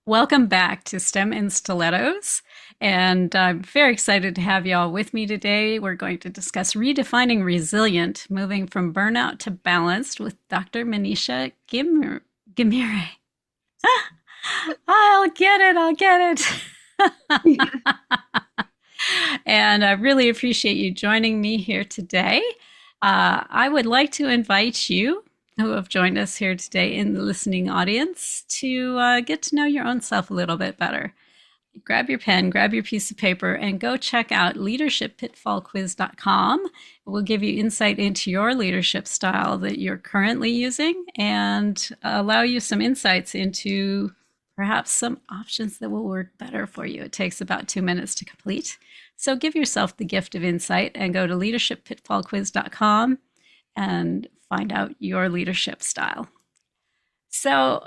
Welcome back to STEM in Stilettos. And I'm very excited to have you all with me today. We're going to discuss redefining resilient, moving from burnout to balanced with Dr. Manisha Ghimire. I'll get it. I'll get Yeah. it. And I really appreciate you joining me here today. I would like to invite you who have joined us here today in the listening audience to get to know your own self a little bit better. Grab your pen, grab your piece of paper, and go check out leadershippitfallquiz.com. It will give you insight into your leadership style that you're currently using and allow you some insights into perhaps some options that will work better for you. It takes about 2 minutes to complete. So give yourself the gift of insight and go to leadershippitfallquiz.com and find out your leadership style. So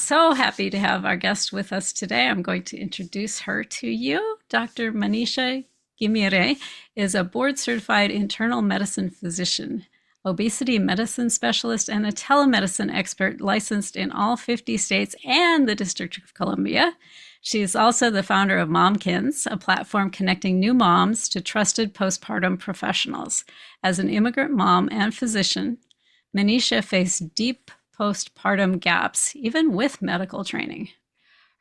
happy to have our guest with us today. I'm going to introduce her to you. Dr. Manisha Ghimire is a board certified internal medicine physician, obesity medicine specialist, and a telemedicine expert licensed in all 50 states and the District of Columbia. She is also the founder of Momkinz, a platform connecting new moms to trusted postpartum professionals. As an immigrant mom and physician, Manisha faced deep postpartum gaps, even with medical training.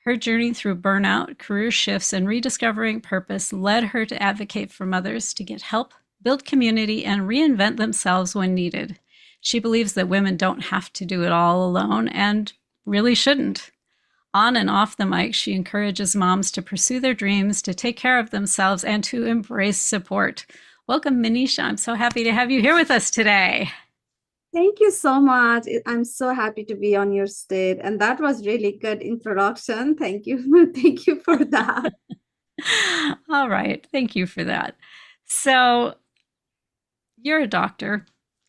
Her journey through burnout, career shifts, and rediscovering purpose led her to advocate for mothers to get help, build community, and reinvent themselves when needed. She believes that women don't have to do it all alone and really shouldn't. On and off the mic, she encourages moms to pursue their dreams, to take care of themselves, and to embrace support. Welcome, Manisha. I'm so happy to have you here with us today. Thank you so much. I'm so happy to be on your stage. And that was really good introduction. Thank you. Thank you for that. All right. Thank you for that. So, you're a doctor,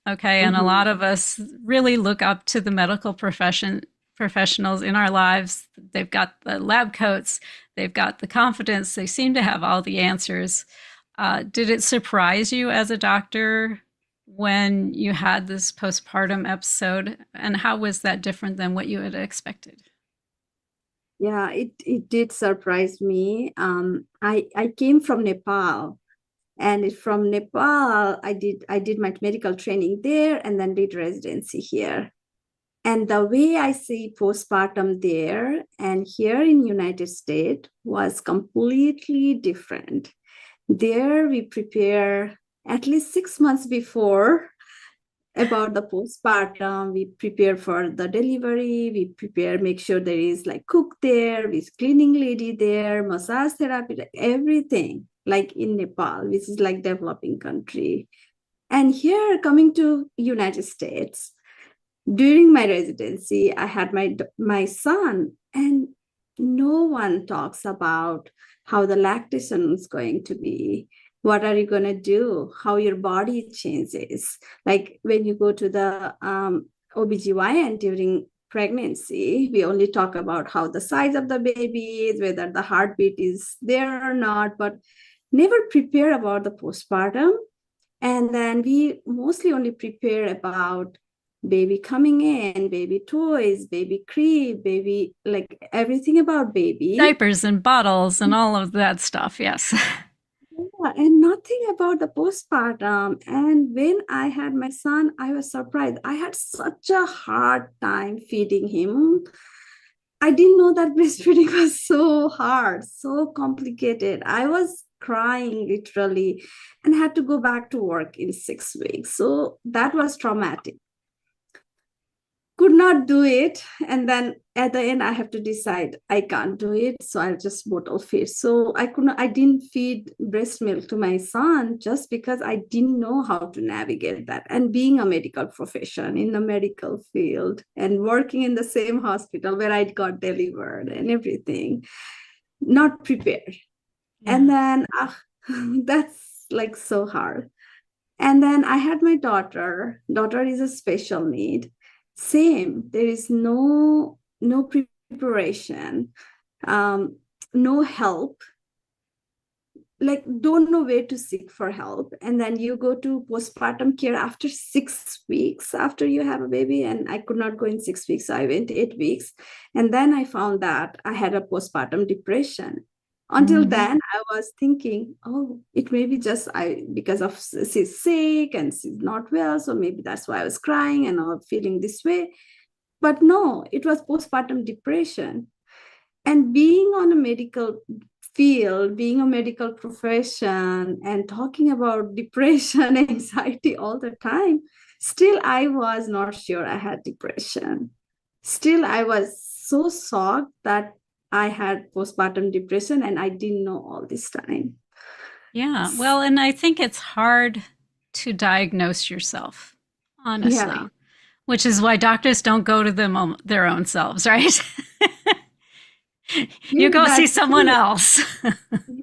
okay? And a Mhm. lot of us really look up to the medical professionals in our lives. They've got the lab coats, they've got the confidence, they seem to have all the answers. Did it surprise you as a doctor when you had this postpartum episode? And how was that different than what you had expected? Yeah, it did surprise me. I came from Nepal, and from Nepal, I did my medical training there and then did residency here. And the way I see postpartum there and here in United States was completely different. There we prepare at least 6 months before about the postpartum. We prepare for the delivery. We prepare, make sure there is like cook there, with cleaning lady there, massage therapy, like everything like in Nepal, which is like developing country. And here coming to United States, during my residency, I had my son, and no one talks about how the lactation is going to be. What are you going to do? How your body changes. Like when you go to the OBGYN during pregnancy, we only talk about how the size of the baby is, whether the heartbeat is there or not, but never prepare about the postpartum. And then we mostly only prepare about baby coming in, baby toys, baby crib, baby, like everything about baby. Diapers and bottles and all of that stuff, yes. Yeah, and nothing about the postpartum. And when I had my son, I was surprised. I had such a hard time feeding him. I didn't know that breastfeeding was so hard, so complicated. I was crying literally and had to go back to work in 6 weeks. So that was traumatic. Could not do it, and then at the end I have to decide I can't do it, so I'll just bottle feed. So I didn't feed breast milk to my son just because I didn't know how to navigate that. And being a medical profession in the medical field and working in the same hospital where I got delivered and everything, not prepared. And Yeah. then that's like so hard. And then I had my daughter is a special need. Same, there is no preparation, um, no help. like don't know where to seek for help, and then you go to postpartum care after 6 weeks after you have a baby, and I could not go in 6 weeks, so I went 8 weeks, and then I found that I had a postpartum depression. Until Mm. then I was thinking, oh, it may be just I because of she's sick and she's not well, so maybe that's why I was crying and I'm feeling this way. But no, it was postpartum depression. And being on a medical field, being a medical profession, and talking about depression, anxiety all the time, still I was not sure I had depression. Still, I was so shocked that I had postpartum depression and I didn't know all this time. Yeah. Well, and I think it's hard to diagnose yourself, Yeah, honestly, which is why doctors don't go to them their own selves, right? You yes, go see that's someone true. else.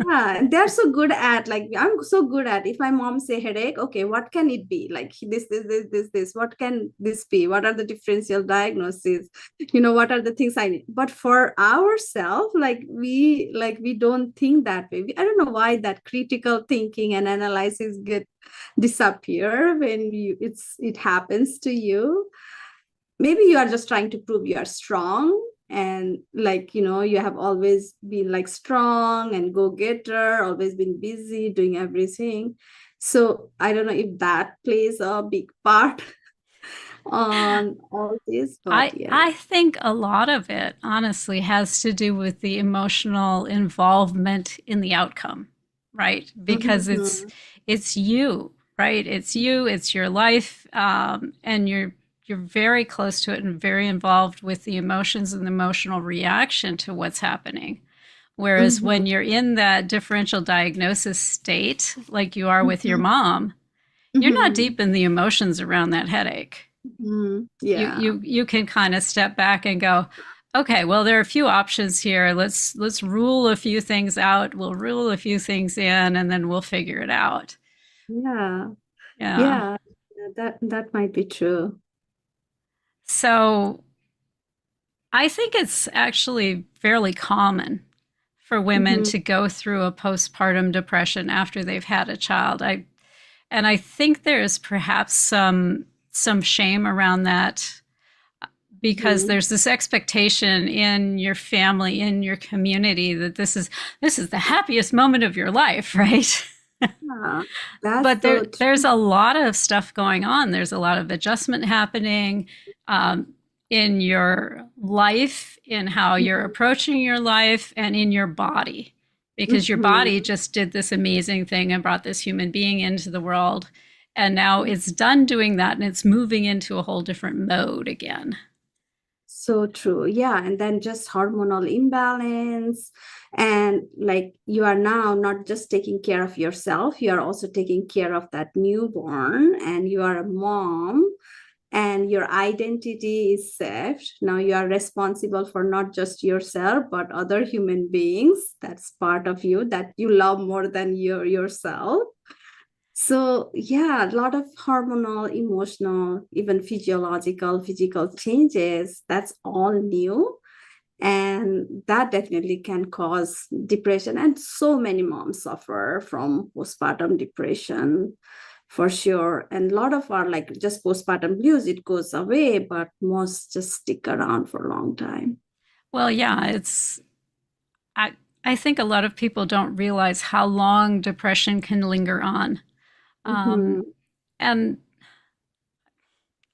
Yeah, they're so good at, like, I'm so good at, if my mom say headache, okay, what can it be? Like this, what can this be? What are the differential diagnoses? What are the things I need? But for ourselves, like we don't think that way. I don't know why that critical thinking and analysis get disappear when it happens to you. Maybe you are just trying to prove you are strong, and you have always been like strong and go-getter, always been busy doing everything. So I don't know if that plays a big part on all this, but yeah. I think a lot of it, honestly, has to do with the emotional involvement in the outcome, right? Because Mhm. it's you, right? It's you, it's your life, and you're very close to it and very involved with the emotions and the emotional reaction to what's happening. Whereas Mhm. when you're in that differential diagnosis state, like you are with your Mhm. mom, you're not Mhm. deep in the emotions around that headache. Mhm. you Yeah. you you can kind of step back and go, okay, well, there are a few options here. Let's rule a few things out. We'll rule a few things in, and then we'll figure it out. Yeah. Yeah. Yeah. That might be true. So I think it's actually fairly common for women Mhm. to go through a postpartum depression after they've had a child. I think there's perhaps some shame around that, because Mhm. there's this expectation in your family, in your community, that this is the happiest moment of your life, right? Yeah, that's But so there's true. a lot of stuff going on. There's a lot of adjustment happening, um, in your life, in how you're Mhm. approaching your life, and in your body, because your body Mhm. just did this amazing thing and brought this human being into the world. And now it's done doing that and it's moving into a whole different mode again. So true. Yeah. And then just hormonal imbalance. And like you are now not just taking care of yourself, you are also taking care of that newborn, and you are a mom, and your identity is set. Now you are responsible for not just yourself, but other human beings. That's part of you that you love more than yourself. So, yeah, a lot of hormonal, emotional, even physical changes. That's all new. And that definitely can cause depression. And so many moms suffer from postpartum depression for sure. And a lot of our like just postpartum blues, it goes away, but most just stick around for a long time. Well, yeah, I I think a lot of people don't realize how long depression can linger on. Um, Hmm. and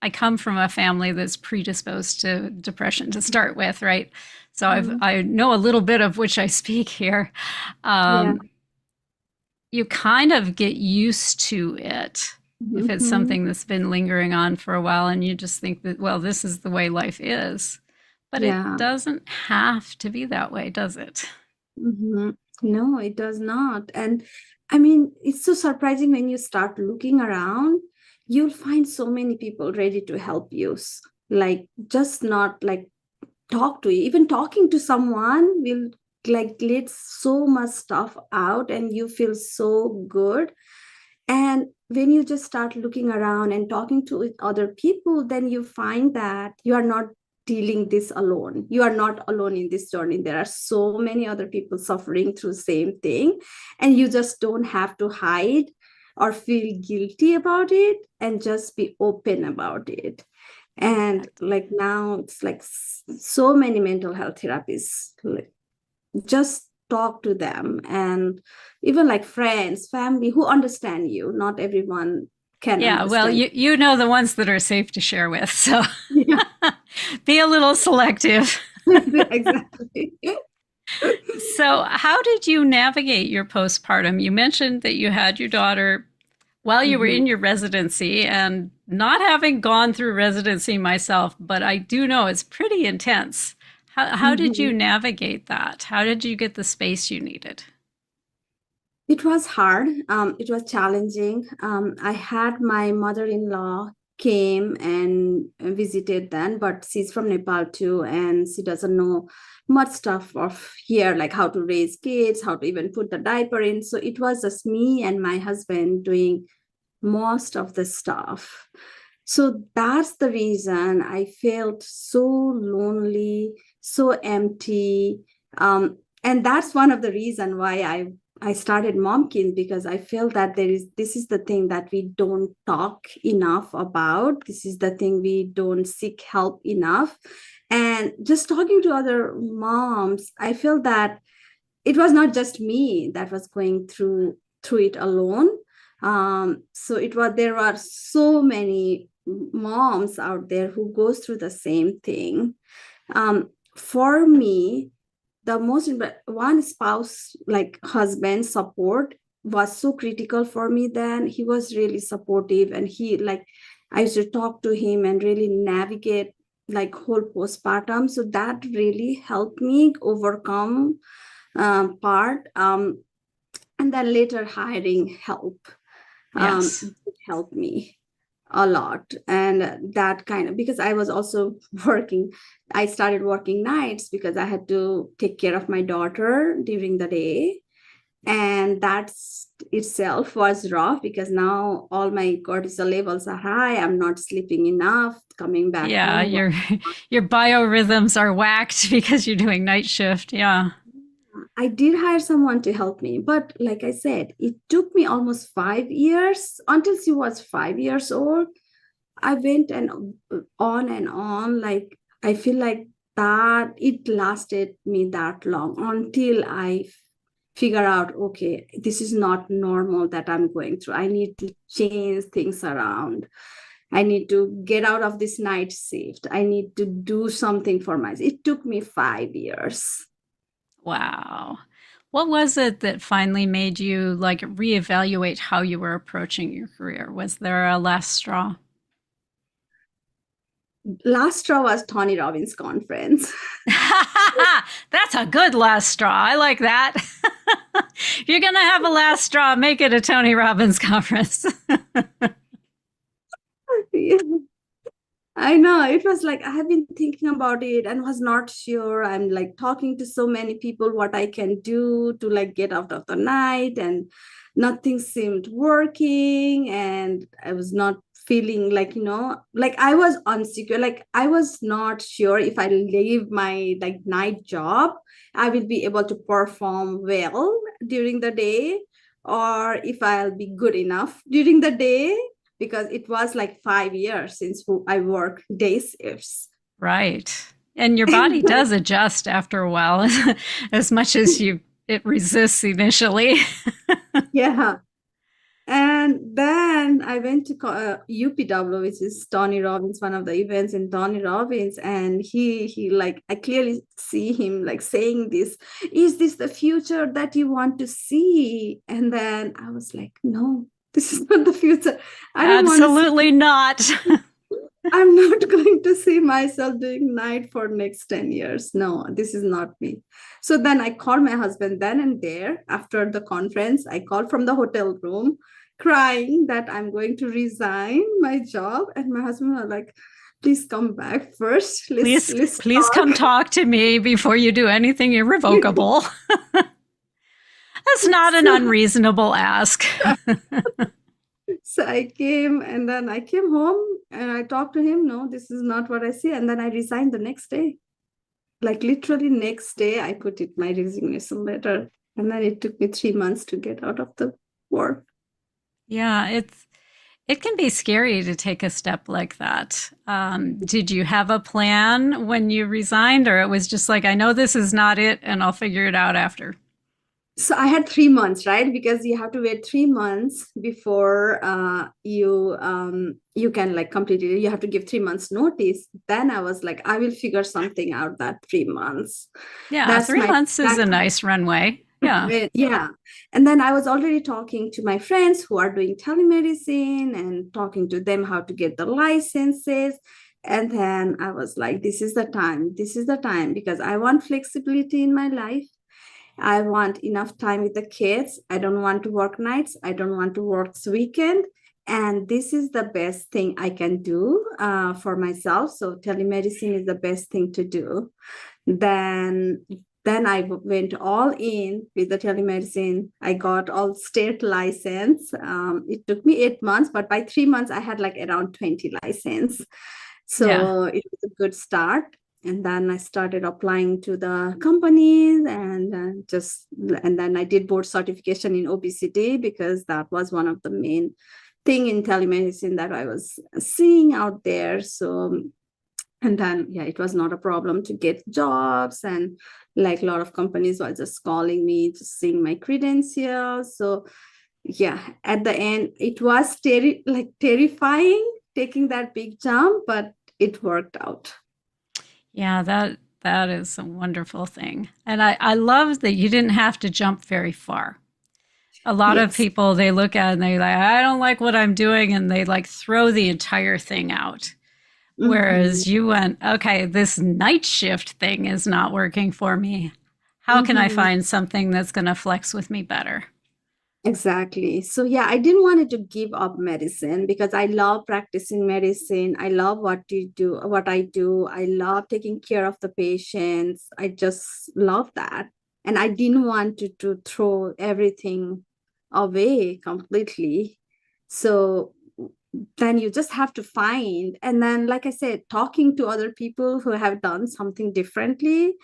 I come from a family that's predisposed to depression to start with, right? So I know a little bit of which I speak here. Yeah. Um, you kind of get used to it if it's Hmm. something that's been lingering on for a while, and you just think that, well, this is the way life is. But it Yeah. doesn't have to be that way, does it? Hmm. No, it does not. And I mean, it's so surprising when you start looking around, you'll find so many people ready to help you. Like, just not like talk to you. Even talking to someone will like let so much stuff out, and you feel so good. And when you just start looking around and talking to other people, then you find that you are not dealing this alone. You are not alone in this journey. There are so many other people suffering through the same thing, and you just don't have to hide or feel guilty about it, and just be open about it. And like now it's like so many mental health therapists, like, just talk to them, and even like friends, family who understand you. Not everyone can Yeah, well, understand. you know the ones that are safe to share with, so Yeah. be a little selective. Exactly. So, how did you navigate your postpartum? You mentioned that you had your daughter while you were Mhm. in your residency, and not having gone through residency myself, but I do know it's pretty intense. How did you Mhm. navigate that? How did you get the space you needed? It was hard. It was challenging. I had my mother-in-law came and visited then, but she's from Nepal too, and she doesn't know much stuff of here, like how to raise kids, how to even put the diaper in. So it was just me and my husband doing most of the stuff. So that's the reason I felt so lonely, so empty. And that's one of the reason why I started Momkinz, because I feel that this is the thing that we don't talk enough about. This is the thing we don't seek help enough. And just talking to other moms, I feel that it was not just me that was going through it alone. So it was there are so many moms out there who goes through the same thing. For me, the most one spouse, like husband support, was so critical for me. Then he was really supportive, and he like I used to talk to him and really navigate like whole postpartum. So that really helped me overcome part. And then later hiring help Yes. did help me a lot. And that kind of, because I was also working, I started working nights because I had to take care of my daughter during the day. And that's itself was rough, because now all my cortisol levels are high. I'm not sleeping enough, coming back Yeah, home. your biorhythms are whacked because you're doing night shift. Yeah. I did hire someone to help me, but like I said, it took me almost 5 years. Until she was 5 years old, I went and on. Like I feel like that it lasted me that long until I figure out, okay, this is not normal that I'm going through. I need to change things around. I need to get out of this night shift. I need to do something for myself. It took me 5 years. Wow. What was it that finally made you like reevaluate how you were approaching your career? Was there a last straw? Last straw was Tony Robbins conference. That's a good last straw. I like that. If you're going to have a last straw, make it a Tony Robbins conference. Yeah, I know. It was like I have been thinking about it and was not sure. I'm like talking to so many people what I can do to like get out of the night, and nothing seemed working. And I was not feeling like, like I was unsecure. Like I was not sure if I leave my like night job, I will be able to perform well during the day, or if I'll be good enough during the day, because it was like 5 years since I work day shifts. Right. And your body does adjust after a while as much as it resists initially. Yeah. And then I went to UPW, which is Tony Robbins, one of the events in Tony Robbins, and he like I clearly see him like saying this, is this the future that you want to see? And then I was like, no, this is not the future. I don't want to see. Absolutely not. I'm not going to see myself doing night for next 10 years. No, this is not me. So then I called my husband then and there after the conference. I called from the hotel room crying that I'm going to resign my job. And my husband was like, please come back first. Let's Please come talk. talk to me before you do anything irrevocable. That's not an So unreasonable ask. So I came and then I came home and I talked to him. No, this is not what I see. And then I resigned the next day. Like literally next day, I put it my resignation letter. And then it took me 3 months to get out of the work. Yeah, it can be scary to take a step like that. Did you have a plan when you resigned, or it was just like, I know this is not it, and I'll figure it out after? So I had 3 months, right? Because you have to wait 3 months before you can like complete it. You have to give 3 months notice. Then I was like, I will figure something out that 3 months. Yeah, That's three my months is that a nice runway. Yeah. yeah. And then I was already talking to my friends who are doing telemedicine and talking to them how to get the licenses. And then I was like, this is the time. This is the time because I want flexibility in my life. I want enough time with the kids. I don't want to work nights. I don't want to work weekend. And this is the best thing I can do for myself. So telemedicine is the best thing to do. Then then I went all in with the telemedicine. I got all state license. It took me 8 months, but by 3 months I had like around 20 license. Yeah. So it was a good start. And then I started applying to the companies and then I did board certification in obesity because that was one of the main thing in telemedicine that I was seeing out there. So and then yeah, it was not a problem to get jobs, and like a lot of companies were just calling me to seeing my credentials. So yeah, at the end it was terrifying taking that big jump, but it worked out. Yeah, that is a wonderful thing. And I love that you didn't have to jump very far. A lot of Yes. people they look at it and they like, I don't like what I'm doing, and they like throw the entire thing out. Mm-hmm. Whereas you went, okay, this night shift thing is not working for me. How can I Mm-hmm. find something that's going to flex with me better? Exactly. So yeah, I didn't want to give up medicine because I love practicing medicine. I love what I do. I love taking care of the patients. I just love that. And I didn't want to throw everything away completely. So then you just have to find, and then like I said, talking to other people who have done something differently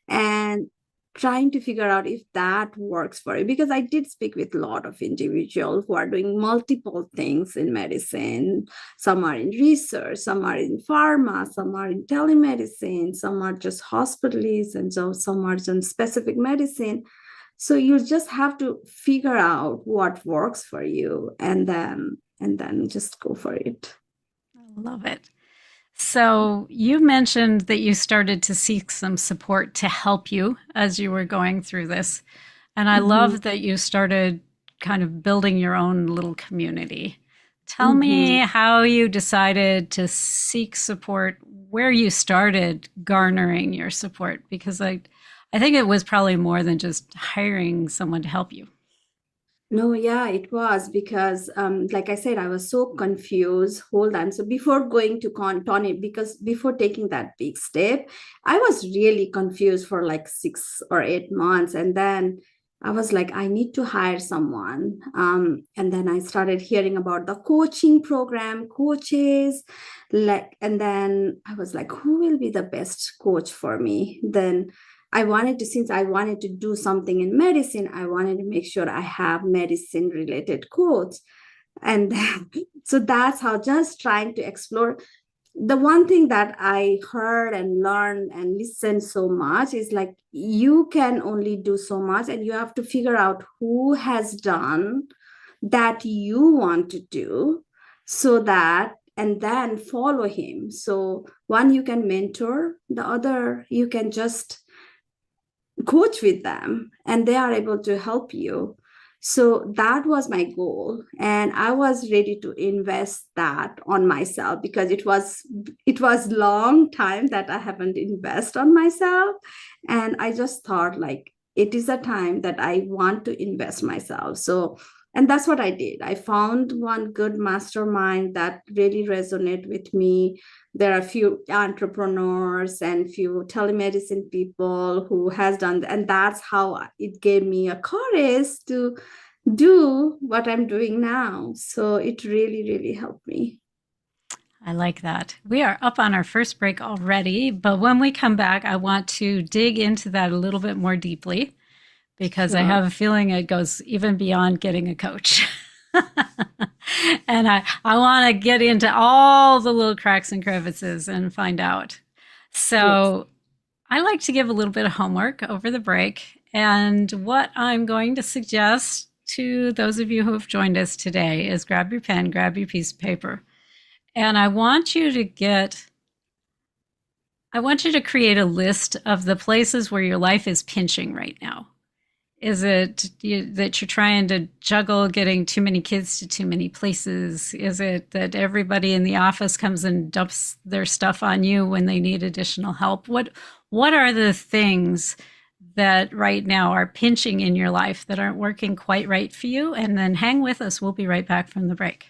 and trying to figure out if that works for you, because I did speak with a lot of individuals who are doing multiple things in medicine. Some are in research, some are in pharma, some are in telemedicine, some are just hospitalists, and so some are in specific medicine. So you just have to figure out what works for you, and then just go for it. I love it. So you mentioned that you started to seek some support to help you as you were going through this. And I Mm-hmm. love that you started kind of building your own little community. Tell me Mm-hmm. how you decided to seek support, where you started garnering your support, because I think it was probably more than just hiring someone to help you. No, yeah, it was because, like I said, I was so confused whole time. So before going to Tony, because before taking that big step, I was really confused for like 6 or 8 months, and then I was like, I need to hire someone. And then I started hearing about the coaching program, coaches, and then I was like, who will be the best coach for me? Then since I wanted to do something in medicine, I wanted to make sure I have medicine related codes. And so that's how, just trying to explore. The one thing that I heard and learned and listened so much is like, you can only do so much, and you have to figure out who has done that you want to do, so that, and then follow him. So one, you can mentor, the other, you can just coach with them and they are able to help you. So that was my goal, and I was ready to invest that on myself because it was long time that I haven't invest on myself, and I just thought like it is a time that I want to invest myself. So, and that's what I did. I found one good mastermind that really resonate with me. There are a few entrepreneurs and few telemedicine people who has done, and that's how it gave me a courage to do what I'm doing now. So it really, really helped me. I like that. We are up on our first break already, but when we come back, I want to dig into that a little bit more deeply because I Sure. have a feeling it goes even beyond getting a coach. And I want to get into all the little cracks and crevices and find out. Yes. So I like to give a little bit of homework over the break. And what I'm going to suggest to those of you who have joined us today is grab your pen, grab your piece of paper. And I want you to create a list of the places where your life is pinching right now. Is it that you're trying to juggle getting too many kids to too many places? Is it that everybody in the office comes and dumps their stuff on you when they need additional help? What are the things that right now are pinching in your life that aren't working quite right for you? And then hang with us. We'll be right back from the break.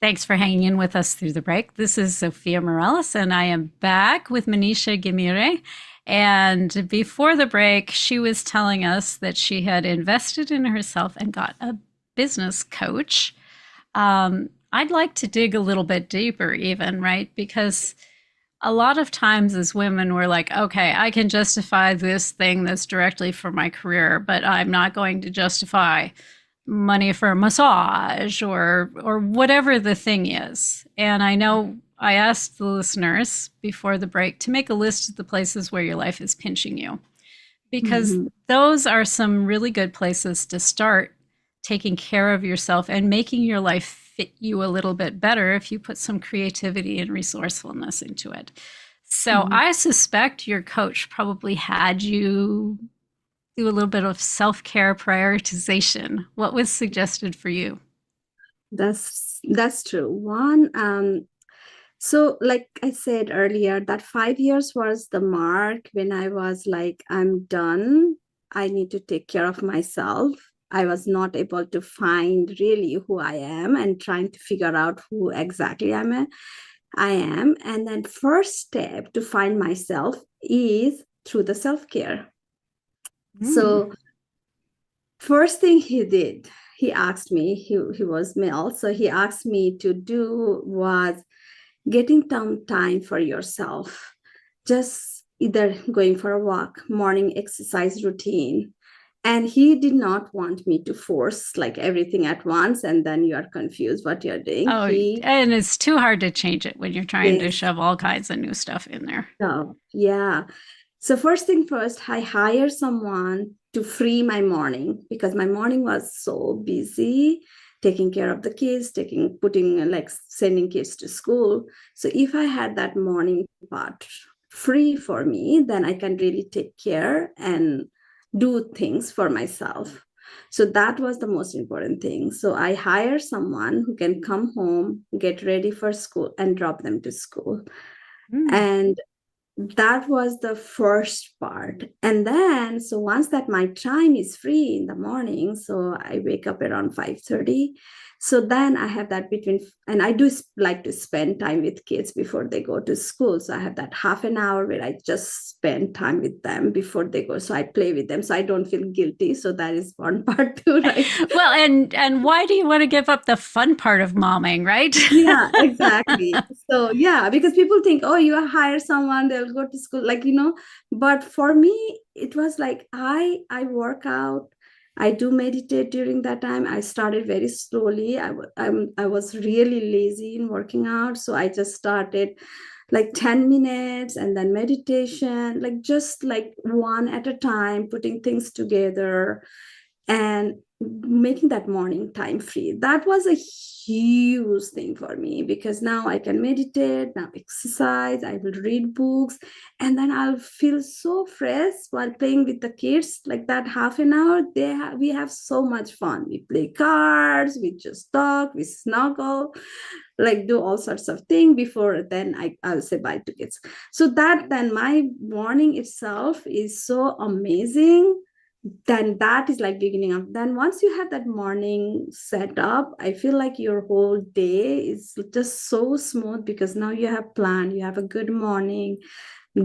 Thanks for hanging in with us through the break. This is Zofia Morales, and I am back with Manisha Ghimire. And before the break, she was telling us that she had invested in herself and got a business coach. I'd like to dig a little bit deeper, even, right? Because a lot of times as women, we're like, okay, I can justify this thing that's directly for my career, but I'm not going to justify money for a massage or whatever the thing is. And I know I asked the listeners before the break to make a list of the places where your life is pinching you because Mhm. those are some really good places to start taking care of yourself and making your life fit you a little bit better if you put some creativity and resourcefulness into it. So Mhm. I suspect your coach probably had you do a little bit of self-care prioritization. What was suggested for you? That's true. So like I said earlier, that 5 years was the mark when I was like, I'm done. I need to take care of myself. I was not able to find really who I am and trying to figure out who exactly I am. And then first step to find myself is through the self-care. Mm. So first thing he did, he asked me, he was male, so he asked me to do was getting some time for yourself, just either going for a walk, morning exercise routine. And he did not want me to force like everything at once and then you are confused what you're doing. Oh, and it's too hard to change it when you're trying to Yes, shove all kinds of new stuff in there. so yeah. So first thing first, I hire someone to free my morning, because my morning was so busy taking care of the kids, putting like sending kids to school. So if I had that morning part free for me, then I can really take care and do things for myself. So that was the most important thing. So I hire someone who can come home, get ready for school, and drop them to school. Mm. And that was the first part. And then, so once that my time is free in the morning, so I wake up around 5:30. So then I have that between, and I do like to spend time with kids before they go to school. So I have that half an hour where I just spend time with them before they go. So I play with them so I don't feel guilty. So that is one part too, right? Well, and why do you want to give up the fun part of momming, right? Yeah, exactly. So yeah, because people think, oh, you hire someone, they'll go to school, like, but for me, it was like I work out, I do meditate during that time. I started very slowly. I was really lazy in working out, so I just started like 10 minutes and then meditation, like just like one at a time, putting things together and making that morning time free. That was a huge thing for me, because now I can meditate, now exercise, I will read books, and then I'll feel so fresh while playing with the kids. Like that half an hour, we have so much fun. We play cards, we just talk, we snuggle, like do all sorts of things before then I'll say bye to kids. So that then my morning itself is so amazing. Then that is like beginning of, then once you have that morning set up, I feel like your whole day is just so smooth, because now you have planned, you have a good morning,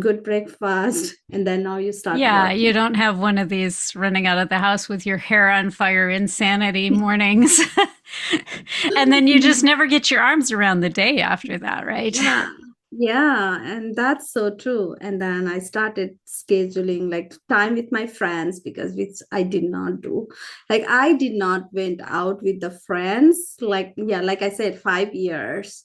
good breakfast, and then now you start Yeah, you working. don't have one of these running out of the house with your hair on fire insanity mornings. And then you just never get your arms around the day after that, right? Yeah, yeah, and that's so true. And then I started scheduling like time with my friends, because which I did not do. Like I did not went out with the friends, like, yeah, like I said, 5 years.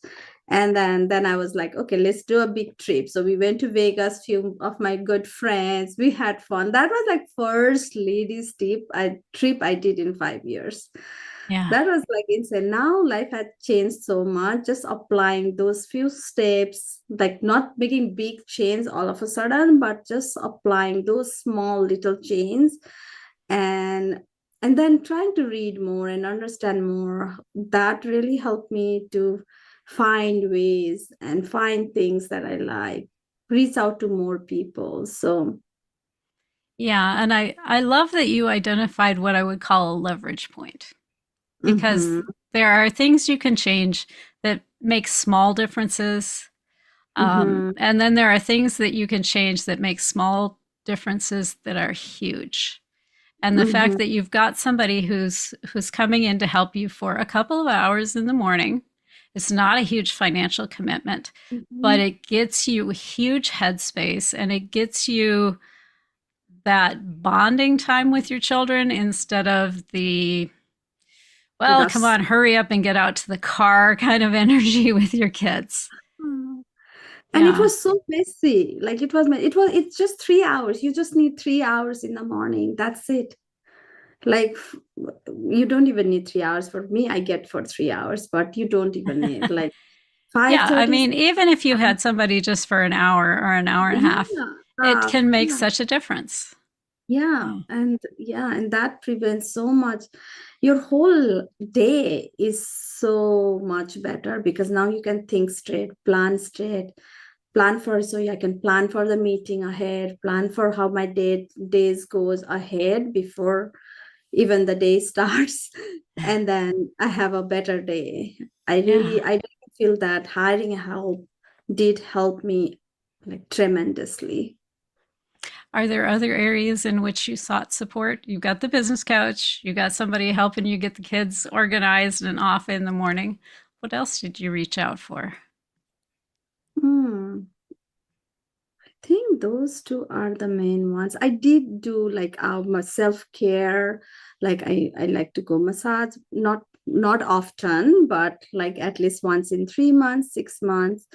And then I was like, okay, let's do a big trip. So we went to Vegas, few of my good friends. We had fun. That was like first ladies trip I did in 5 years. Yeah. That was like insane. Now life had changed so much. Just applying those few steps, like not making big change all of a sudden, but just applying those small little changes, and and then trying to read more and understand more. That really helped me to find ways and find things that I like, reach out to more people. So Yeah, and I love that you identified what I would call a leverage point, because mhm, there are things you can change that make small differences. mhm, And then there are things that you can change that make small differences that are huge. And the fact mhm, that you've got somebody who's coming in to help you for a couple of hours in the morning, it's not a huge financial commitment, but mhm. it gets you a huge headspace, and it gets you that bonding time with your children instead of the, well, come Rush. on, hurry up and get out to the car kind of energy with your kids. And it Yeah. was so messy. Like it's just 3 hours. You just need 3 hours in the morning. That's it. Like you don't even need 3 hours. For me, I get for 3 hours, but you don't even need like Yeah, I 5:30. mean, even if you had somebody just for an hour or an hour and a half, Yeah. it can make Yeah. such a difference. Yeah. Yeah. And that prevents so much. Your whole day is so much better, because now you can think straight, plan straight, plan for, so I can plan for the meeting ahead, plan for how my days goes ahead before even the day starts, and then I have a better day. Yeah. I really feel that hiring help did help me like tremendously. Are there other areas in which you sought support? You've got the business coach, you got somebody helping you get the kids organized and off in the morning. What else did you reach out for? Hmm. I think those two are the main ones. I did do like my self-care, like I like to go massage, not not often, but like at least once in 3 months, 6 months,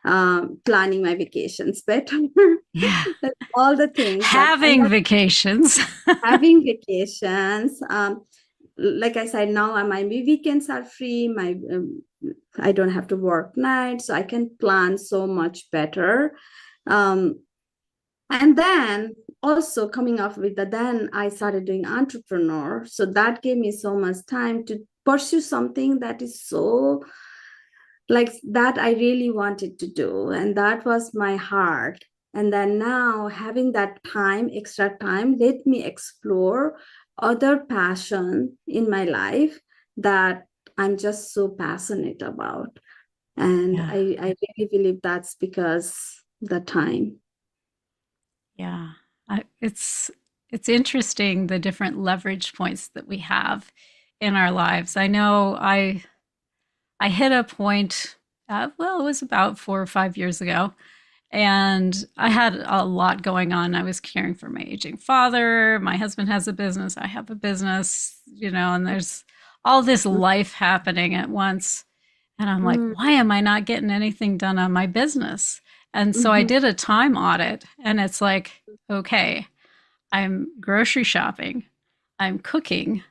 planning my vacations better. Yeah. Like all the things that I Having love vacations. having vacations. Like I said, now my weekends are free. I don't have to work nights, so I can plan so much better. Um, and then also coming up with that, then I started doing entrepreneur. So that gave me so much time to pursue something that is so like that I really wanted to do. And that was my heart. And then now having that time, extra time, let me explore other passion in my life that I'm just so passionate about. And Yeah. I really believe that's because the time. Yeah. It's interesting the different leverage points that we have in our lives. I know I hit a point, well, it was about 4 or 5 years ago, and I had a lot going on. I was caring for my aging father. My husband has a business. I have a business, and there's all this life happening at once. And I'm like, Mm, why am I not getting anything done on my business? And so I mhm, did a time audit, and it's like, okay, I'm grocery shopping, I'm cooking,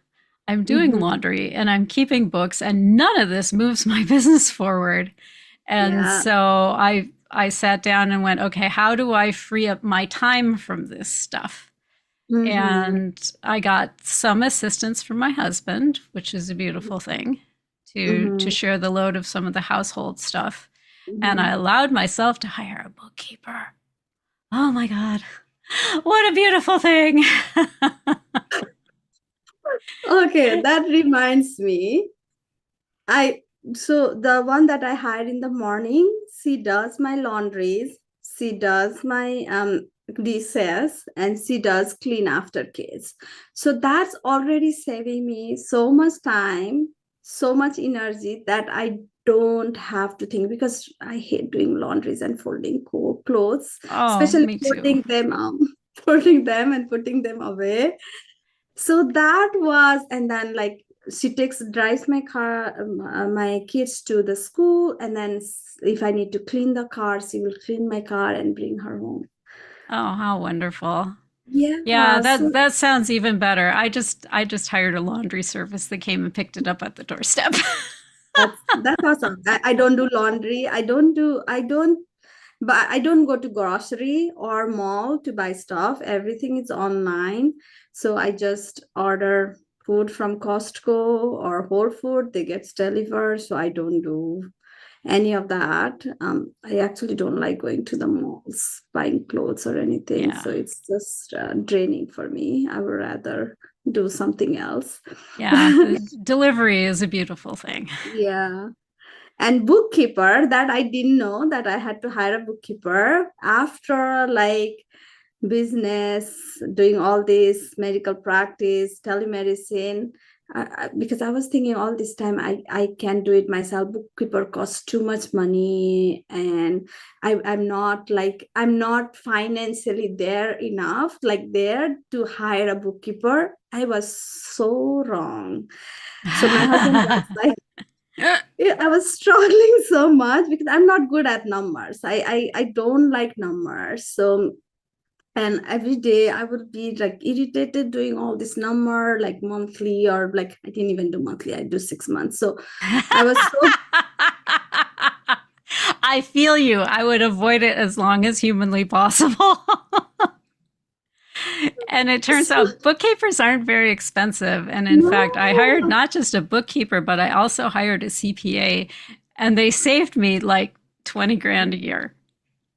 I'm doing mhm. laundry, and I'm keeping books, and none of this moves my business forward. And Yeah. so I sat down and went, okay, how do I free up my time from this stuff? Mhm, And I got some assistance from my husband, which is a beautiful thing to mhm, share the load of some of the household stuff. And I mhm. allowed myself to hire a bookkeeper. Oh my God. What a beautiful thing. Okay, that reminds me. I so the one that I hired in the morning, she does my laundries, she does my dishes, and she does clean after kids. So that's already saving me so much time, so much energy that I don't have to think because I hate doing laundries and folding clothes, Oh, especially me too. folding them folding them and putting them away. So that was, and then like she drives my car, my kids to the school, and then if I need to clean the car, she will clean my car and bring her home. Oh, how wonderful. Yeah, Yeah, that so that sounds even better. I just hired a laundry service that came and picked it up at the doorstep. that's awesome. I don't do laundry. But I don't go to grocery or mall to buy stuff. Everything is online. So I just order food from Costco or Whole Food. They get delivered. So I don't do any of that. I actually don't like going to the malls, buying clothes or anything. Yeah. So it's just draining for me. I would rather do something else. Yeah, the delivery is a beautiful thing. Yeah. And bookkeeper, that I didn't know that I had to hire a bookkeeper after like business, doing all this medical practice, telemedicine. Because I was thinking all this time, I can do it myself. Bookkeeper costs too much money, and I'm not financially there enough, like there to hire a bookkeeper. I was so wrong. So my husband was like, yeah, I was struggling so much because I'm not good at numbers. I don't like numbers. So and every day I would be like irritated doing all this number like monthly or like I didn't even do monthly. I do 6 months. So I was so I feel you. I would avoid it as long as humanly possible. And it turns so out bookkeepers aren't very expensive. And in fact, I hired no. not just a bookkeeper, but I also hired a CPA, and they saved me like 20 grand a year.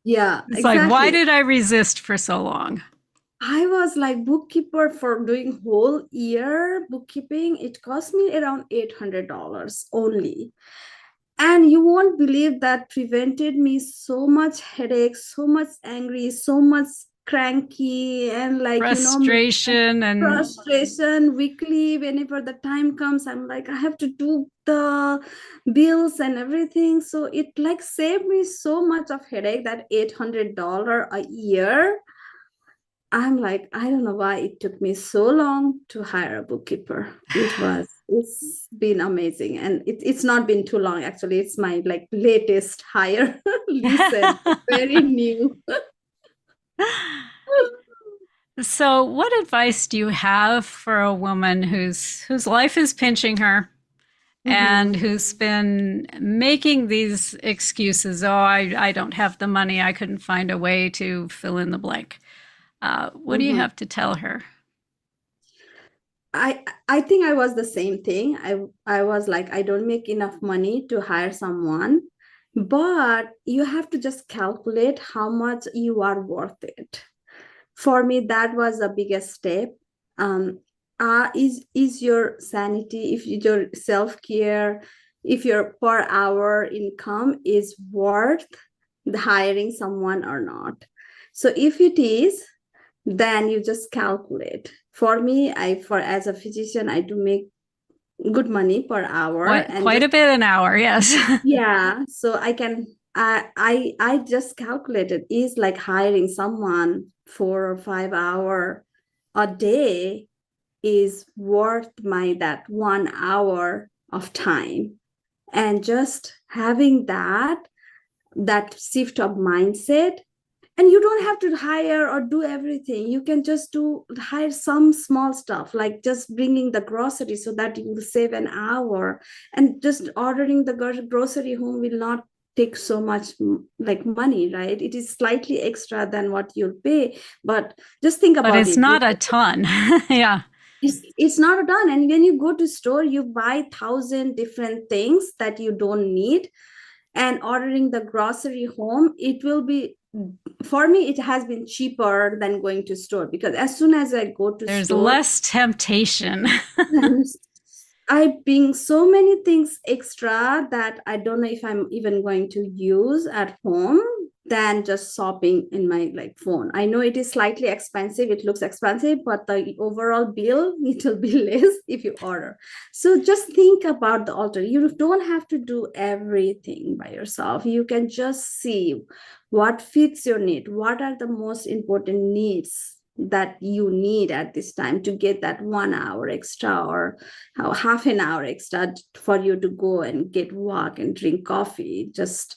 Yeah, It's like, why exactly. did I resist for so long? I was like bookkeeper for doing whole year bookkeeping. It cost me around $800 only. And you won't believe that prevented me so much headache, so much angry, so much cranky, and like, Frustration and frustration weekly. Whenever the time comes, I'm like, I have to do the bills and everything. So it like saved me so much of headache, that $800 a year. I'm like, I don't know why it took me so long to hire a bookkeeper. It was It's been amazing, and it's not been too long actually. It's my like latest hire. You said very new. So, what advice do you have for a woman whose life is pinching her and Mm-hmm. who's been making these excuses? Oh, I don't have the money. I couldn't find a way to fill in the blank. What do you Mm-hmm. have to tell her? I think I was the same thing. I was like, I don't make enough money to hire someone, but you have to just calculate how much you are worth it. For me, that was the biggest step. Um, is your sanity, if your self-care, if your per hour income is worth the hiring someone or not. So if it is, then you just calculate. For me, for as a physician, I do make good money per hour, and Quite just a bit an hour, yes. yeah, so I can I just calculated is like hiring someone 4 or 5 hour a day is worth my that 1 hour of time. And just having that shift of mindset, and you don't have to hire or do everything. You can just do hire some small stuff, like just bringing the grocery, so that you will save an hour. And just ordering the grocery home will not take so much like money, right? It is slightly extra than what you'll pay, but just think But about it's it. not a ton. Yeah. It's not done. And when you go to store, you buy 1,000 different things that you don't need, and ordering the grocery home, it will be, for me it has been cheaper than going to store, because as soon as I go to There's store, less temptation. and I bring so many things extra that I don't know if I'm even going to use at home, than just shopping in my like phone. I know it is slightly expensive, it looks expensive, but the overall bill it will be less if you order. So just think about the alter. You don't have to do everything by yourself. You can just see what fits your need, what are the most important needs that you need at this time, to get that 1 hour extra, or half an hour extra for you to go and get walk and drink coffee, just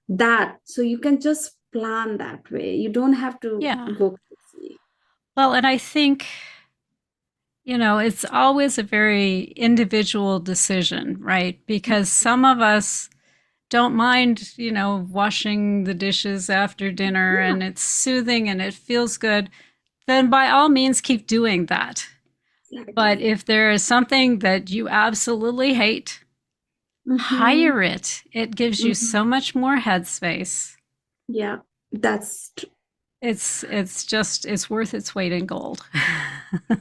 that. So you can just plan that way. You don't have to Yeah. go crazy. Well, and I think, it's always a very individual decision, right? Because some of us don't mind, washing the dishes after dinner Yeah, and it's soothing and it feels good. Then by all means, keep doing that. But exactly. if there is something that you absolutely hate, Mm-hmm. hire it. It gives you Mm-hmm. so much more headspace. Yeah, that's It's worth its weight in gold.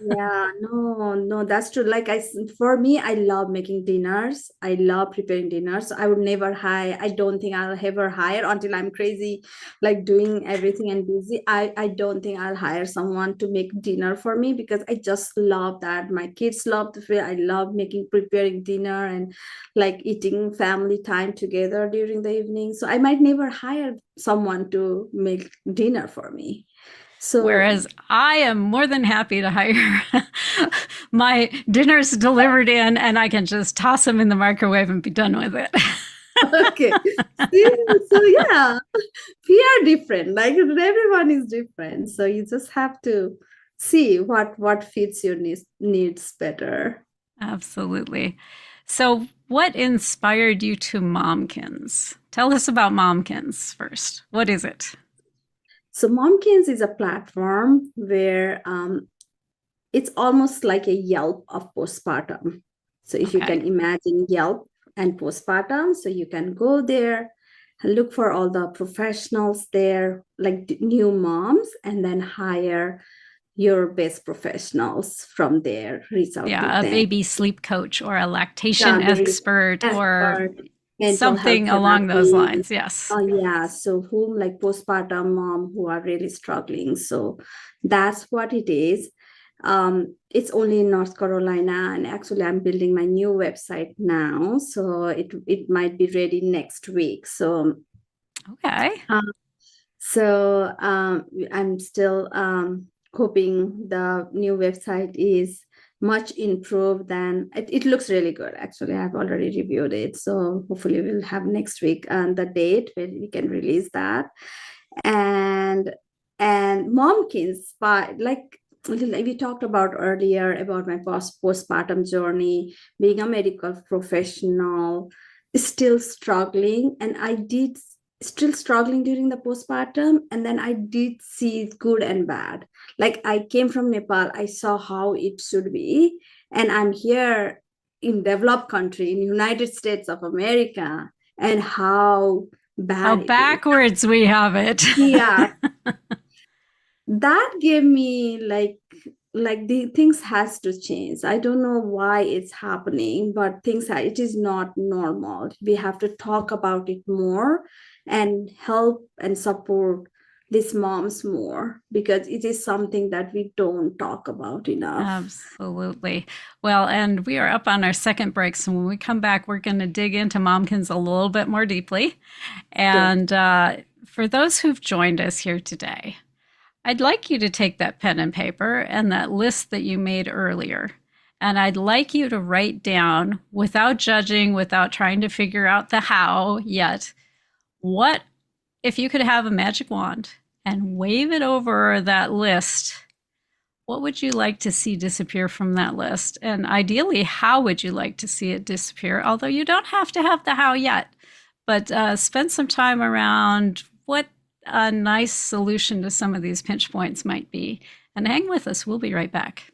yeah, no, no, that's true. Like for me, I love making dinners. I love preparing dinners. I would never hire. I don't think I'll ever hire until I'm crazy, like doing everything and busy. I don't think I'll hire someone to make dinner for me, because I just love that. My kids love the food. I love preparing dinner, and like eating family time together during the evening. So I might never hire someone to make dinner for me. So Whereas I am more than happy to hire my dinners delivered in and I can just toss them in the microwave and be done with it. okay. See, so yeah, we are different. Like everyone is different. So you just have to see what fits your needs better. Absolutely. So, what inspired you to Momkins? Tell us about Momkins first. What is it? So Momkins is a platform where it's almost like a Yelp of postpartum. So if you can Okay. imagine Yelp and postpartum, so you can go there and look for all the professionals there, like new moms, and then hire your best professionals from there, reach out to Yeah, a them. baby sleep coach or a lactation Yeah, there is expert or expert, mental health something along those therapy. lines. Yes. Oh yeah, so whom like postpartum mom who are really struggling. So that's what it is. It's only in North Carolina, and actually I'm building my new website now, so it might be ready next week. So Okay. uh, I'm still hoping the new website is much improved than it looks really good. Actually, I've already reviewed it. So hopefully we'll have next week the date where we can release that. And Momkinz, like we talked about earlier about my postpartum journey, being a medical professional, still struggling, and I did still struggling during the postpartum, and then I did see good and bad. Like I came from Nepal, I saw how it should be, and I'm here in developed country in United States of America, and how How bad it is. backwards we have it. Yeah, that gave me like the things has to change. I don't know why it's happening, but it is not normal. We have to talk about it more and help and support these moms more, because it is something that we don't talk about enough. Absolutely. Well, and we are up on our second break. So when we come back, we're going to dig into Momkins a little bit more deeply. Good. And for those who've joined us here today, I'd like you to take that pen and paper and that list that you made earlier. And I'd like you to write down, without judging, without trying to figure out the how yet, what if you could have a magic wand and wave it over that list, what would you like to see disappear from that list? And ideally, how would you like to see it disappear? Although you don't have to have the how yet, but spend some time around what a nice solution to some of these pinch points might be. And hang with us, we'll be right back.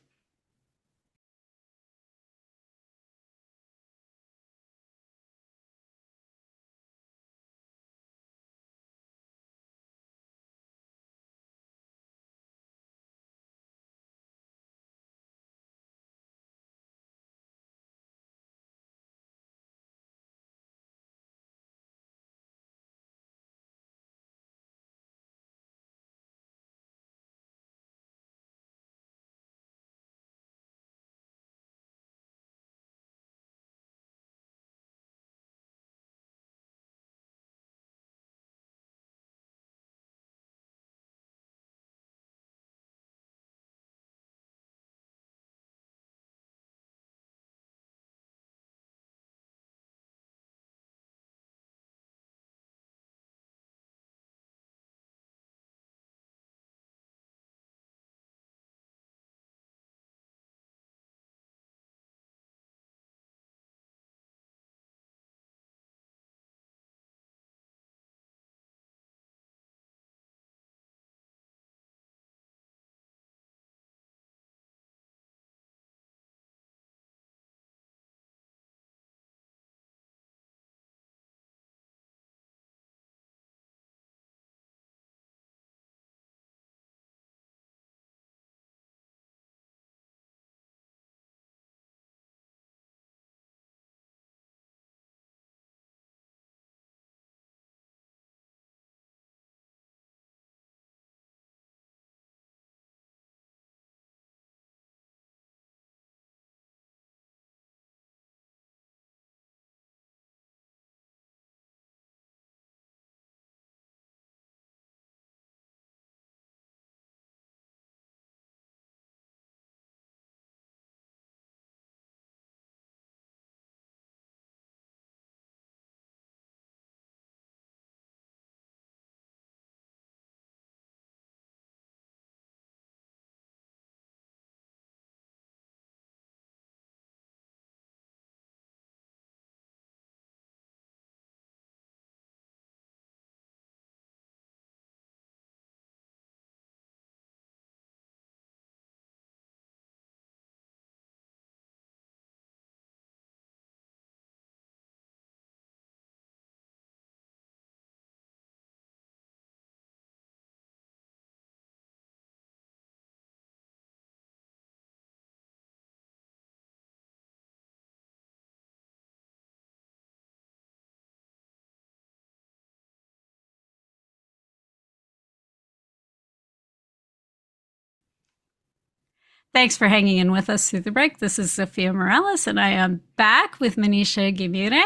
Thanks for hanging in with us through the break. This is Zofia Morales, and I am back with Manisha Ghimire.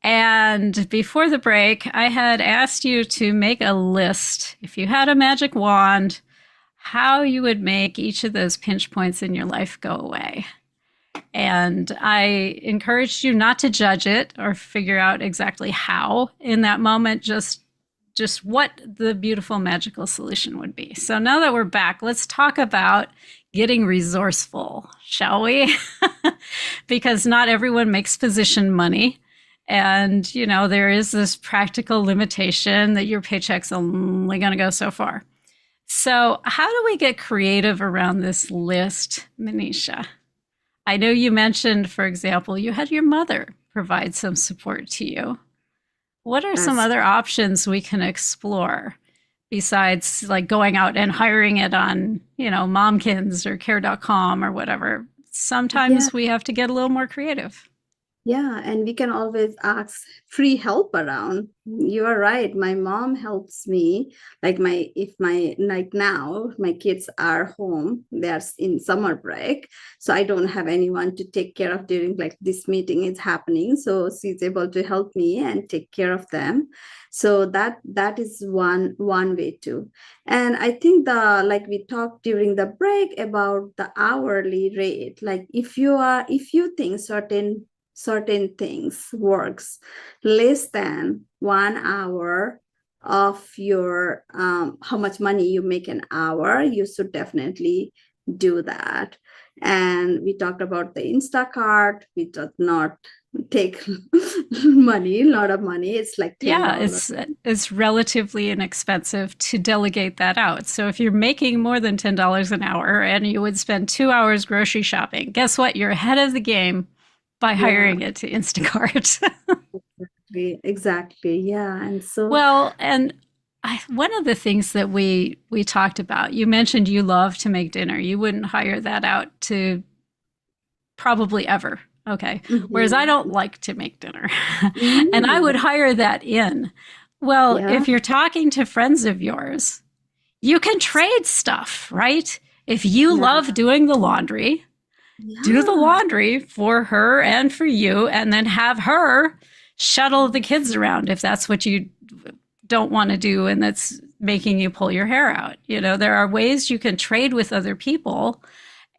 And before the break, I had asked you to make a list. If you had a magic wand, how you would make each of those pinch points in your life go away. And I encouraged you not to judge it or figure out exactly how in that moment, just what the beautiful magical solution would be. So now that we're back, let's talk about getting resourceful, shall we? Because not everyone makes physician money. And, you know, there is this practical limitation that your paycheck's only going to go so far. So, how do we get creative around this list, Manisha? I know you mentioned, for example, you had your mother provide some support to you. What are some Yes. other options we can explore besides like going out and hiring it on, you know, Momkinz or care.com or whatever? Yeah. Sometimes we have to get a little more creative. Yeah, and we can always ask free help around. You are right. My mom helps me. Like like now, my kids are home. They're in summer break. So I don't have anyone to take care of during like this meeting is happening. So she's able to help me and take care of them. So that is one way too. And I think the like we talked during the break about the hourly rate. Like if you think certain things works less than 1 hour of your how much money you make an hour, you should definitely do that. And we talked about the Instacart, we did not take money, a lot of money. It's like Yeah, $10. it's relatively inexpensive to delegate that out. So if you're making more than $10 an hour and you would spend 2 hours grocery shopping, guess what? You're ahead of the game by Yeah, hiring it to Instacart. exactly. Yeah. And so Well, and one of the things that we talked about, you mentioned you love to make dinner. You wouldn't hire that out to probably ever. Okay. Whereas I don't mhm. like to make dinner and I would Mm, hire that in. Well, yeah, if you're talking to friends of yours, you can trade stuff, right? If you yeah, love doing the laundry, do the yeah, laundry for her and for you, and then have her shuttle the kids around if that's what you don't want to do and that's making you pull your hair out. You know, there are ways you can trade with other people.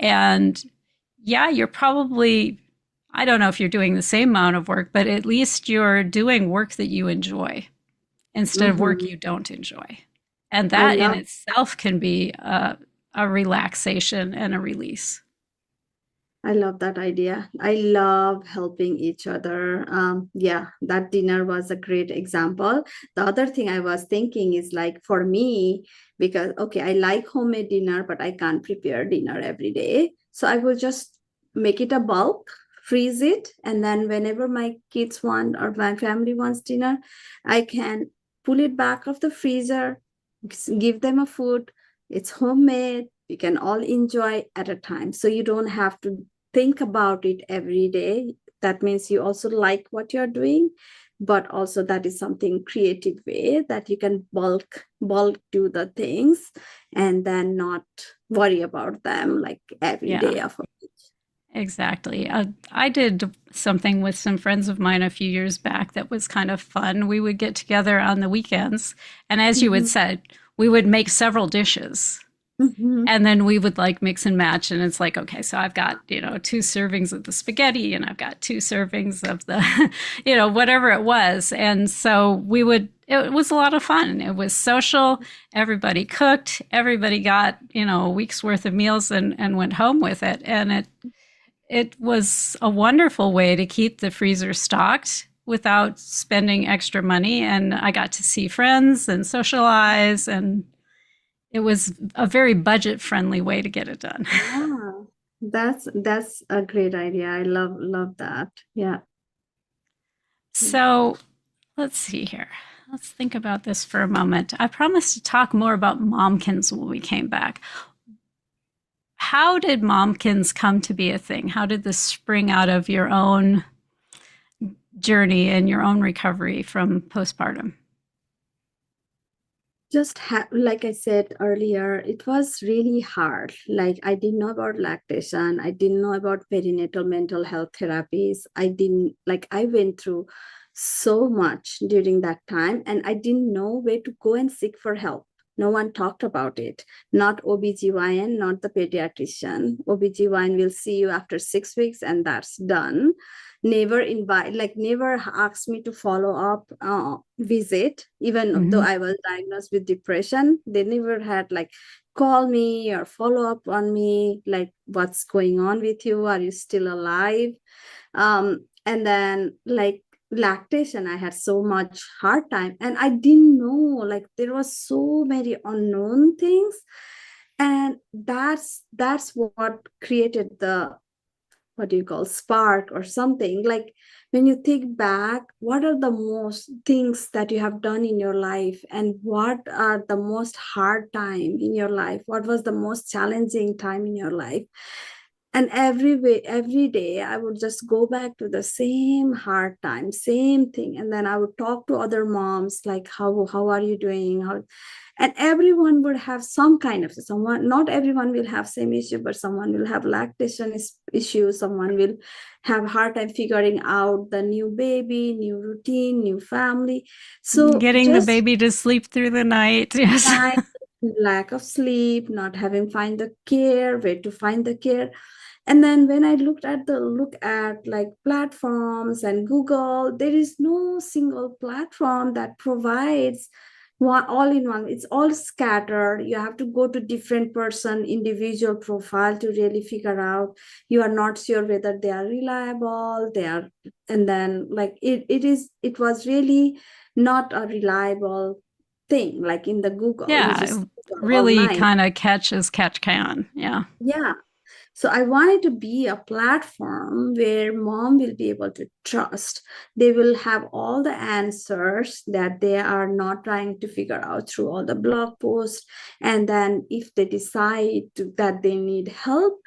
And yeah, you're probably, I don't know if you're doing the same amount of work, but at least you're doing work that you enjoy instead of work hmm. you don't enjoy. And I that in love itself can be a relaxation and a release. I love that idea. I love helping each other. Yeah, that dinner was a great example. The other thing I was thinking is like for me, because okay, I like homemade dinner, but I can't prepare dinner every day. So I will just make it a bulk, freeze it, and then whenever my kids want or my family wants dinner, I can pull it back of the freezer, give them a food. It's homemade. We can all enjoy at a time. So you don't have to think about it every day. That means you also like what you're doing, but also that is something creative way that you can bulk do the things and then not worry about them like every Yeah. day of it. Exactly. I did something with some friends of mine a few years back that was kind of fun. We would get together on the weekends, and as you had Mhm, said, we would make several dishes. mhm. And then we would like mix and match. And it's like, okay, so I've got, you know, 2 servings of the spaghetti and I've got 2 servings of the, you know, whatever it was. And so it was a lot of fun. It was social. Everybody cooked. Everybody got, you know, a week's worth of meals and went home with it. And it was a wonderful way to keep the freezer stocked without spending extra money. And I got to see friends and socialize, and it was a very budget friendly way to get it done. Yeah, that's a great idea. I love that. Yeah. So let's see here. Let's think about this for a moment. I promised to talk more about Momkins when we came back. How did Momkins come to be a thing? How did this spring out of your own journey and your own recovery from postpartum? Like I said earlier, it was really hard. Like I didn't know about lactation. I didn't know about perinatal mental health therapies. I didn't like I went through so much during that time and I didn't know where to go and seek for help. No one talked about it. Not OBGYN, not the pediatrician. OBGYN will see you after 6 weeks and that's done. Never invite, like never asked me to follow up visit, even though Mm-hmm. I was diagnosed with depression. They never had like call me or follow up on me, like what's going on with you? Are you still alive? And then like lactation, I had so much hard time and I didn't know, like there was so many unknown things. And that's what created the, what do you call, spark or something. Like when you think back, what are the most things that you have done in your life, and what are the most hard time in your life, what was the most challenging time in your life? And every day I would just go back to the same hard time, same thing, and then I would talk to other moms like, how are you doing, how, and everyone would have some kind of, someone, not everyone will have same issue, but someone will have lactation issues, someone will have hard time figuring out the new baby, new routine, new family. So Getting the just baby to sleep through the night. Yes. night, lack of sleep, not having find the care, where to find the care. And then when I look at like platforms and Google, there is no single platform that provides one all in one. It's all scattered. You have to go to different person, individual profile to really figure out. You are not sure whether they are reliable, they are, and then like it was really not a reliable thing, like in the Google. You Yeah. just It all really night. kind of catch as catch can. Yeah. Yeah. So I wanted to be a platform where mom will be able to trust. They will have all the answers that they are not trying to figure out through all the blog posts. And then if they decide that they need help,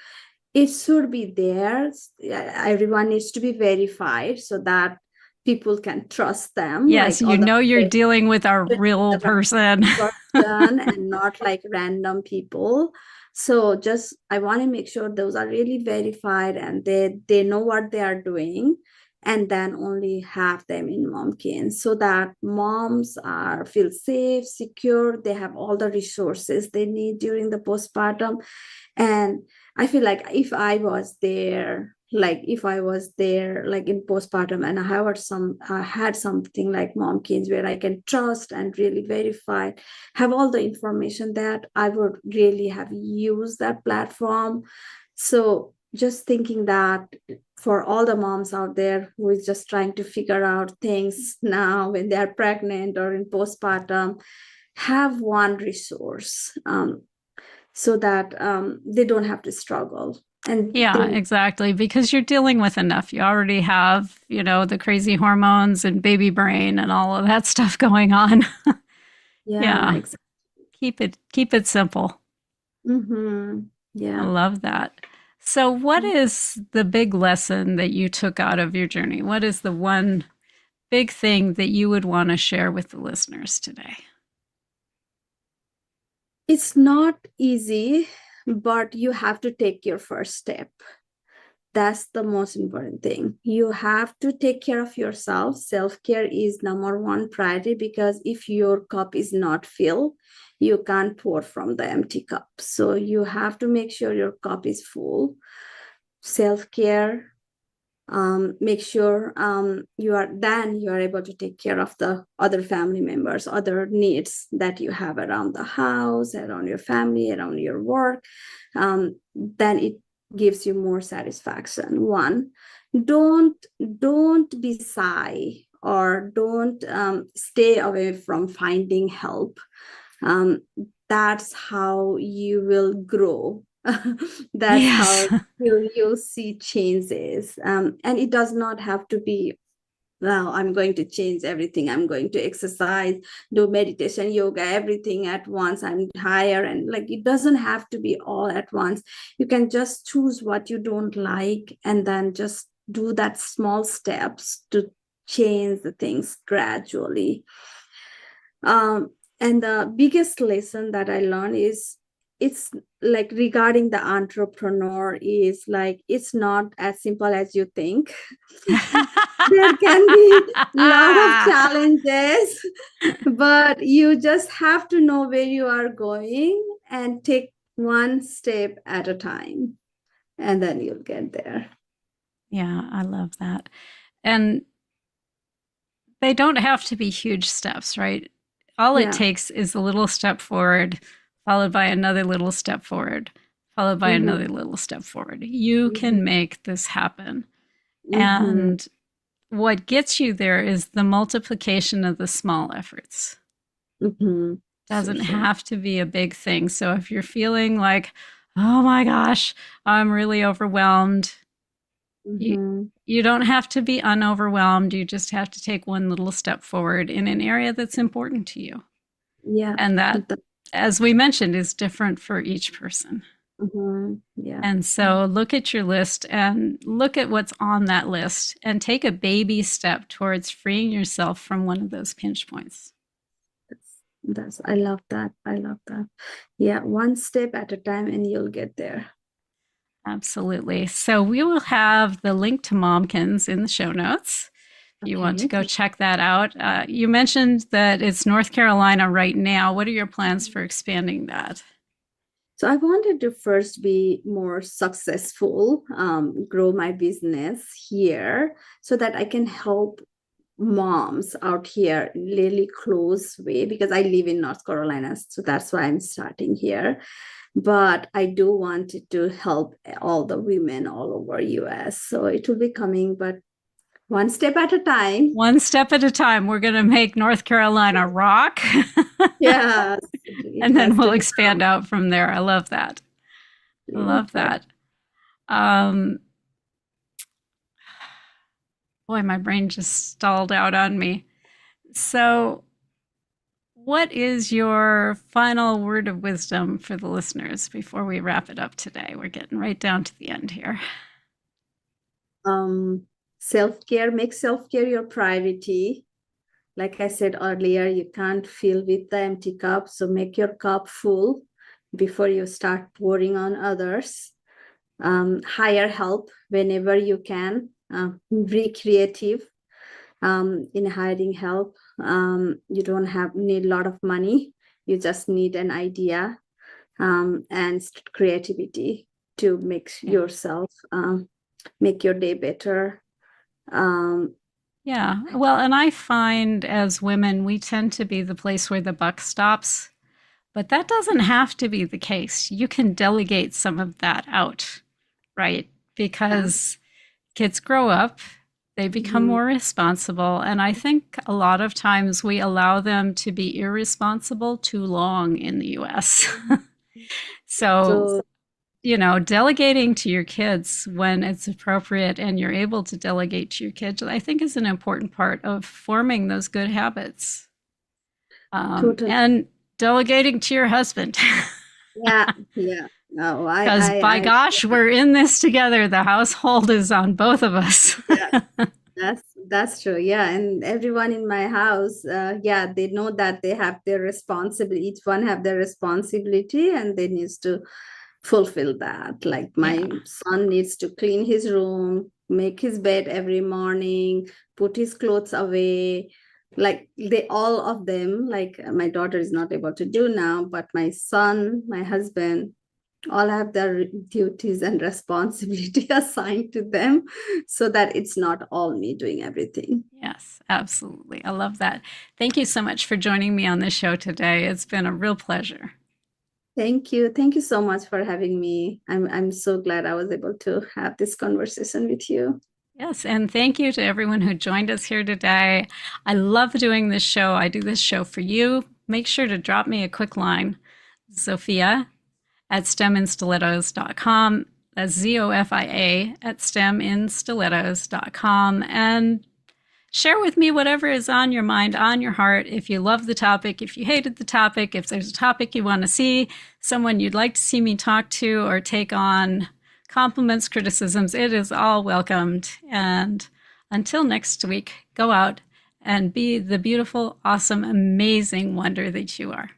it should be there. Everyone needs to be verified so that people can trust them, Yes. like all You the know, you're dealing with a real the right person. person and not like random people. So just I want to make sure those are really verified and they know what they are doing, and then only have them in Momkinz so that moms are feel safe, secure, they have all the resources they need during the postpartum. And I feel like if I was there, like if I was there like in postpartum and I had something like Momkinz where I can trust and really verify, have all the information, that I would really have used that platform. So just thinking that for all the moms out there who is just trying to figure out things now when they are pregnant or in postpartum, have one resource, so that they don't have to struggle. And Yeah, they, exactly. Because you're dealing with enough. You already have, the crazy hormones and baby brain and all of that stuff going on. yeah, Yeah. exactly. Keep it simple. Mm-hmm. I Yeah. love that. So what is the big lesson that you took out of your journey? What is the one big thing that you would want to share with the listeners today? It's not easy, but you have to take your first step. That's the most important thing. You have to take care of yourself. Self-care is number one priority, because if your cup is not filled, you can't pour from the empty cup. So you have to make sure your cup is full. Self-care, make sure you are able to take care of the other family members, other needs that you have around the house, around your family, around your work. Then it gives you more satisfaction. One, don't don't be shy, or don't stay away from finding help. um, that's how you will grow. That's how Yes. you'll see changes. And it does not have to be, well, I'm going to change everything, I'm going to exercise, do meditation, yoga, everything at once, I'm higher, and like it doesn't have to be all at once. You can just choose what you don't like and then just do that small steps to change the things gradually. um, and the biggest lesson that I learned is it's like regarding the entrepreneur is like it's not as simple as you think. There can be a lot of challenges, but you just have to know where you are going and take one step at a time, and then you'll get there. Yeah, I love that. And they don't have to be huge steps, right? All it Yeah. takes is a little step forward, followed by another little step forward, followed by Mm-hmm. another little step forward. You can Mm-hmm. make this happen. Mm-hmm. And what gets you there is the multiplication of the small efforts. Mm-hmm. So Doesn't true. have to be a big thing. So if you're feeling like, oh my gosh, I'm really overwhelmed, you Mm-hmm. you don't have to be unoverwhelmed. You just have to take one little step forward in an area that's important to you. Yeah. And that, as we mentioned, is different for each person. Mm-hmm. Yeah. And so look at your list and look at what's on that list and take a baby step towards freeing yourself from one of those pinch points. That's I love that. I love that. Yeah, one step at a time and you'll get there. Absolutely. So we will have the link to Momkinz in the show notes if you want to Okay. go check that out. You mentioned that it's North Carolina right now. What are your plans for expanding that? So I wanted to first be more successful, grow my business here so that I can help moms out here really close way because I live in North Carolina. So that's why I'm starting here. But I do want it to help all the women all over US. So it will be coming, but one step at a time. One step at a time. We're going to make North Carolina rock. Yes, it And then has we'll to be. expand out from there. I love that. I love But that. Um, boy, my brain just stalled out on me. So, what is your final word of wisdom for the listeners before we wrap it up today? We're getting right down to the end here. um, self-care, make self-care your priority. Like I said earlier, you can't fill with the empty cup. So make your cup full before you start pouring on others. Hire help whenever you can. Be creative in hiring help. You don't need a lot of money. You just need an idea and creativity to make yourself make your day better. Um, Yeah. Well, and I find as women, we tend to be the place where the buck stops, but that doesn't have to be the case. You can delegate some of that out, right? yeah. Because kids grow up, they become Mhm. more responsible. And I think a lot of times we allow them to be irresponsible too long in the US. So, So delegating to your kids when it's appropriate and you're able to delegate to your kids, I think is an important part of forming those good habits. totally. And delegating to your husband. Yeah, yeah. No, Because by gosh, we're in this together. The household is on both of us. yeah, that's true. Yeah, and everyone in my house, yeah, they know that they have their responsibility. Each one have their responsibility, and they needs to fulfill that. Like Yeah. my son needs to clean his room, make his bed every morning, put his clothes away. Like they all of them, like my daughter is not able to do now, but my son, my husband, all have their duties and responsibility assigned to them so that it's not all me doing everything. Yes, absolutely. I love that. Thank you so much for joining me on the show today. It's been a real pleasure. Thank you. Thank you so much for having me. I'm so glad I was able to have this conversation with you. Yes, and thank you to everyone who joined us here today. I love doing this show. I do this show for you. Make sure to drop me a quick line, Zofia at steminstilettos.com. That's Zofia at steminstilettos.com. And share with me whatever is on your mind, on your heart. If you love the topic, if you hated the topic, if there's a topic you want to see, someone you'd like to see me talk to or take on, compliments, criticisms, it is all welcomed. And until next week, go out and be the beautiful, awesome, amazing wonder that you are.